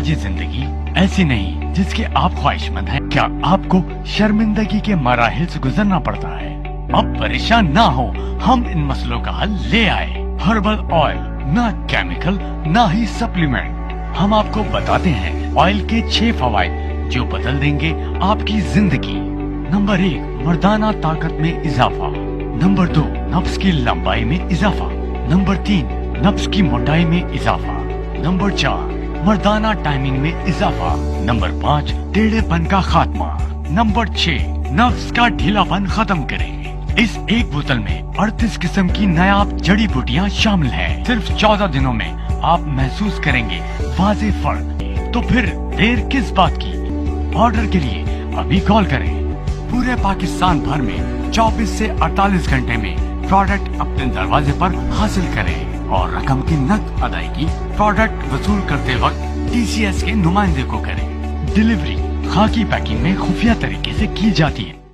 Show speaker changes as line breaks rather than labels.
मिजाजी जिंदगी ऐसी नहीं जिसके आप ख्वाहिशमंद हैं। क्या आपको शर्मिंदगी के मराहिल से गुजरना पड़ता है? अब परेशान ना हो, हम इन मसलों का हल ले आए। हर्बल ऑयल, ना केमिकल ना ही सप्लीमेंट। हम आपको बताते हैं ऑयल के 6 फवाइद जो बदल देंगे आपकी जिंदगी। नंबर 1, मर्दाना ताकत में इजाफा। नंबर 2, नफ्स की लंबाई में इजाफा। नंबर 3, नफ्स की मोटाई में इजाफा। नंबर 4, मर्दाना टाइमिंग में इजाफा। नंबर 5, टेढ़ेपन का खात्मा। नंबर 6, नफ्स का ढीलापन खत्म करे। इस एक बोतल में 38 किस्म की नायाब जड़ी बूटियां शामिल हैं। सिर्फ 14 दिनों में आप महसूस करेंगे वाज़े फर्क। तो फिर देर किस बात की? ऑर्डर के लिए अभी कॉल करें। पूरे पाकिस्तान भर में 24 से 48 घंटे में प्रोडक्ट अपने दरवाजे पर हासिल करें और रकम की नकद अदायगी प्रोडक्ट वसूल करते वक्त TCS के नुमाइंदे को करें। डिलीवरी खाकी पैकिंग में खुफिया तरीके से की जाती है।